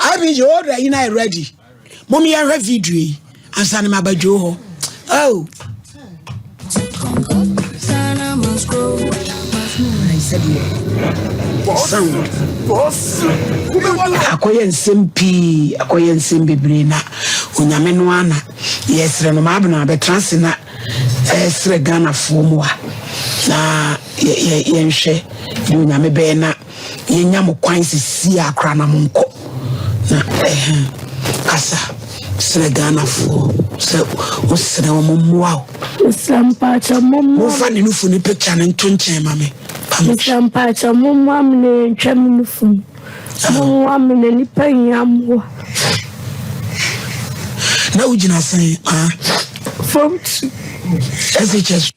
I be your order in I ready. Mommy, I have video. And San Mabajo. Oh. I said, Akoyen simpi brina. Unyamenwana. Yes, Renomabna, but Transina, Sregana Fumwa. Na yenshe, Unyamebena, Yenyamu Quincy Sia Cranamunko. Na Kasa, Sregana Fu. So, what's the wow? Sompa, Mufani Nufuni picture and Tunche, mammy. Sompa, Mumam, Chamunufun. Mumam, and Payam. Now, would you not say, From as it just.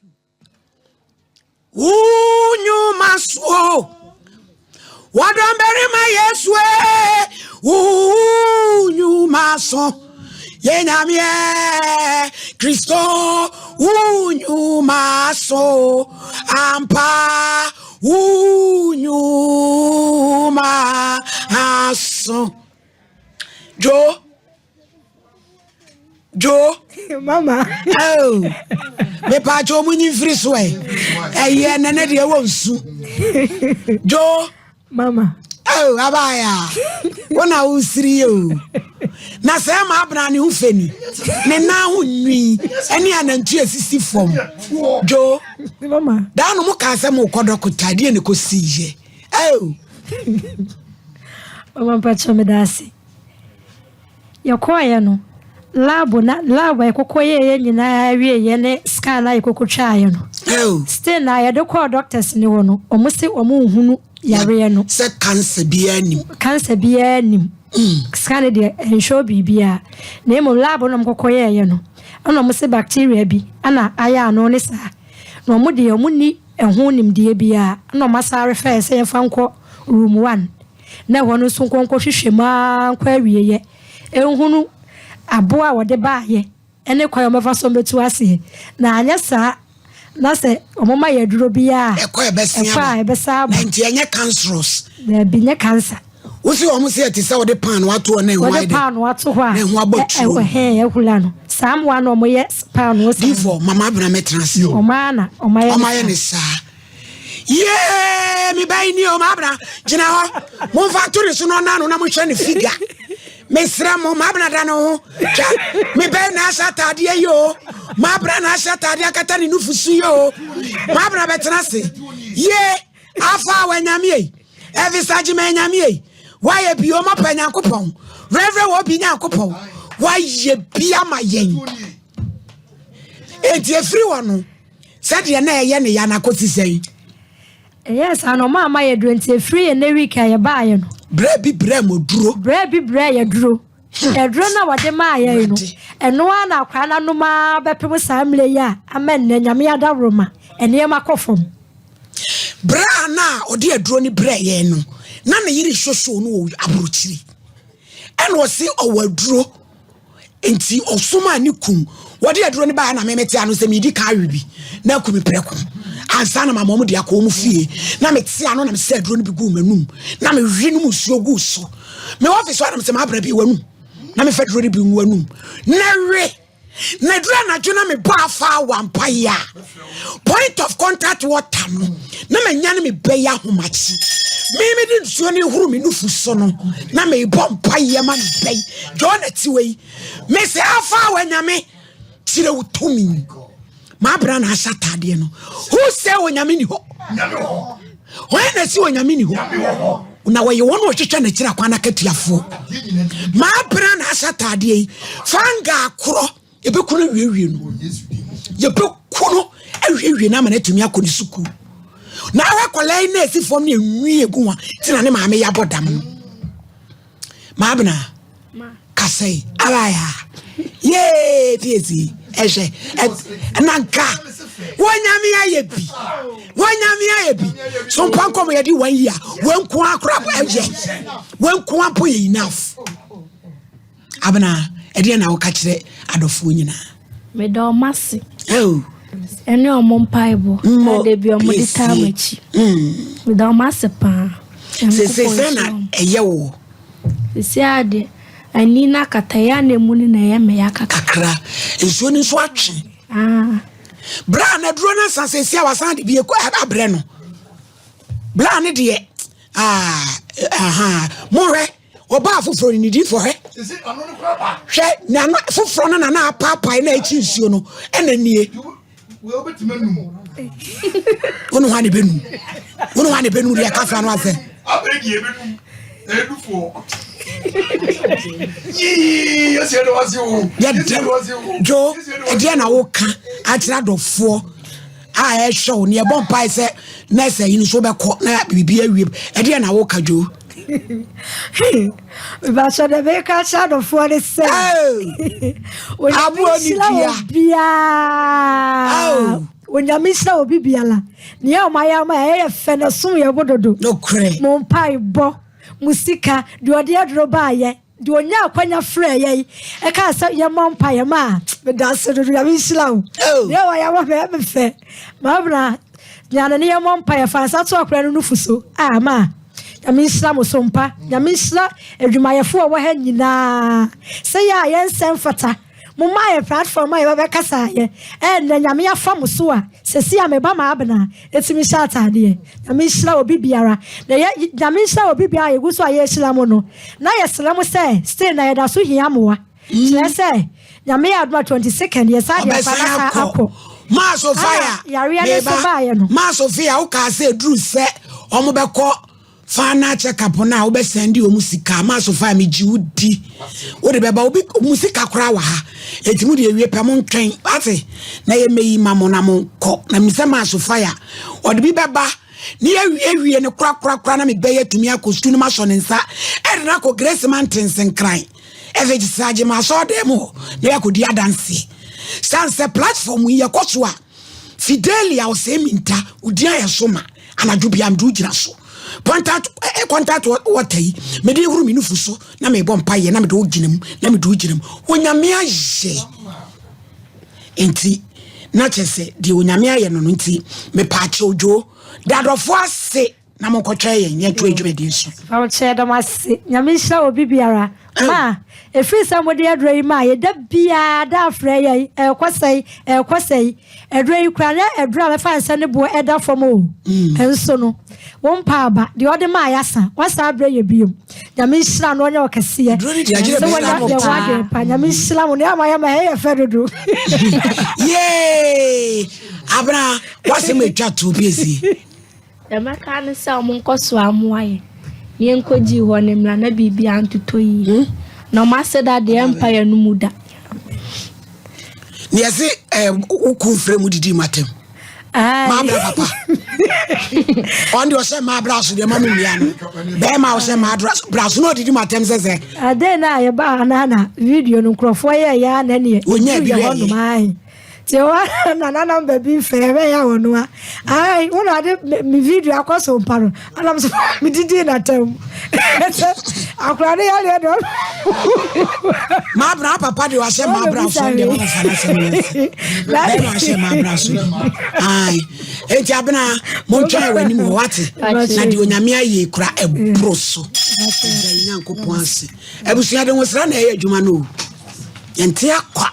Ooh, you must walk. What don't bury my yes way. Ooh, you must walk. Yenamie Christo unyuma so ampa unyuma aso Jo Mama oh me pa jo munyi free so eh nene de wonsu Jo Mama oh abaya wona usiri o na se ma abna ne ufeni ne na ho nwi ene anantu asisi fom Jo Mama da no mo ka se mo kodokota de ne ko siye oh Mama pacho me dasi yakoya no labo ekokoye nyina awie ye ne scan na ekokotwa ye no oh still na ye de call doctors ni wo no omusi omunhunu yare no se cancer bia nim scan de ensure bibia na emo labo no mkokoye ye no ana omusi bacteria bi ana aya no ne sa na omudi omuni ehun nim de bia ana omasare fa se fa nko room 1 na wono so nkonko hwehwema nkwa awie ye ehunu aboa wode baaye ene kwayo mefa so betu ase na anya sa na se omoma ye duro bia ekoye besia ba nti enye cancerous na binye cancer wosi omusi etisa wode pan wato na enwa ide wode pan wato ho a na enwa botu ehula no sam wa no moye pan wo before mama abna metransi omaye ne sa yeah mi bai ni o mabna gina ho mo fa turi so no na no na mo hwe ne figure mesra mo mabna da no mi bai na satade yo mabna na satade akata ni nufusu yo mabna betransi ye afa wanyame evisaji menyame why bi o mapa nyankopon revre wo bi nyankopon why bia mayen enti efiri wono sade na eye ne ya na kotisen yes ano mama ye dronti free na week ya ba ye no bre mo duro ye duro e duro na wade ma ye no eno ana akwa na no ma bepem samle ya amen na nyame ada roma ene ma kofom bra na odi aduro ni bre ye no na na yiri hwohwo no aburuchiri eno se owaduro enti osoma ni kum wade aduro ni ba na memete anu se medi ka awibi na kumi preko ansa na mama mu de akomu fie na mete anu na me se aduro ni bi gu manum na me hwe no musuo gu so me office wa na me se ma bra bi wanum na me fedro ni bi wanum na we na dura na juna me ba fa wampa ya point of contact water no na me nya na me be ya homachi me di nsuo ni huru me nufu so no na me bompa ya ma be John atiwe me se afa wanyame tire utumi ma bra na asatade no who say wonyame ni ho when na si wonyame ni ho na we wono twetwa na kira kwa na katuafo ma bra na asatade fanga akoro ebekuno wiewie no yebekuno awie na ma na tumi akoni suku na wa kolai na esi fom na enwi eguwa tina ne maame ya bodam ma bna kasai abaya ye piezi eje nanka wonyame ayebi Sompa Nkomo yedi 1 year wenku akra eje wenku ampo ye enough abna ede na wo ka kire adofo nyina me do masi oh ene omompaibo ade bi omodi tamachi me do masi pa se na eye wo Siade ani na kataya na mu ni na ye me ya kakra ensuo ni so atwe bra na duro na sansesia wasan de bi abre no bra ne de more oba foforo ni di for he hwe na foforo na papa na echi nsuo no ena nie we obetimanu onu ha ne benu ria kafa no ase abregi ebenu edufo yes you was you jo e na wo ka atira dofo a show ne bon pai se na se yin so be ko na bibi awie e na wo ka jo ba so de be ka sha dofo ne se abu oni bia Onyamisha obi biala ne ya omaya ma ye fe na so ye bododo no kre mo pai bo musika de ode adro ba ye de onya akwanya frɛ ye e ka sɛ ye mo pai ma me da so do ya misla o ye wa ya mo be fe ma bra nyane ne ye mo pai fa sa to akra no nufuso ma ya misla mo sompa ya misla edwumayefo wo ha nyina sɛ ya ye nsɛm fata mo my platform my be kasa ye na nyame afa mo so a sesi a me ba ma abena etimi sha atade nyame hira obi biara na ye nyame hira obi biara ye guso a ye hira mo no na ye sira mo say stay na ye da so hia mo wa kire say nyame adwa 22nd ye sa de fa na akọ ma Sofia yare ne so ba ye no ma Sofia wo ka say dru se omo be ko fana check up na wo be sendi o musika ma Sofia me ji udi wo de beba obi musika kora wa ha etimu de ewie pe mo ntwen ate na ye meyi mamo na mo ko na mi se ma Sofia o de bi beba ni ewie ne kora na me be yetumi akostu no ma so ne nsa e na ko Grace Mountains nkran e saje ma so de mo na yakodi adanse sanse platform ye koso a Fidelia o se minta udia ye soma anadwo bia mdu gira so contact what me de huru minufu so na me bom paye na me do ginam onyame aje enti na chese de onyame aye no nti me pa che ojo dadofo ase na mo kotwa ye to adwumedi so fa che da mase nyame hira obi biara ma efri samodi adroi ma ye da bia da afre ye kwasai adroi kra na adra me fa nsa ne bo eda fom o enso no won pa ba de ode ma yasa wasa abre ye biom nyame hira no nya okase ye so wona de wade pa nyame hira mo ne amaya ma ye fe dodo ye abra wase me twa to biesi e maka ne sa mo nkoso amoaye ye nkoji ho ne mla na bibia antoto yi no maseda de empire no muda ni ase ukun fremu didi matem ma bra papa on the say ma bra so de ma me mia no be ma o say ma bra so no didi matem sese ade na ye ba na video no krofo ye ya na ne onya bi we Tewa na number bi fere ya wono a ai wono ade mi video akoso mparo anam so mi didi na tem akrade ya le do ma bra papa de wa se ma bra so de wono fana se la ma se ma bra so ai enti abena mo twa wani mo wate na de onyame aye kura ebro so da Nyankopon ase ebusua de wosra na ye adwuma no enti akwa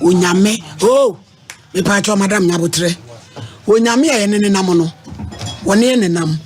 onyame me pa cho madam nyabotre onyame ye ne nam no wone ne nam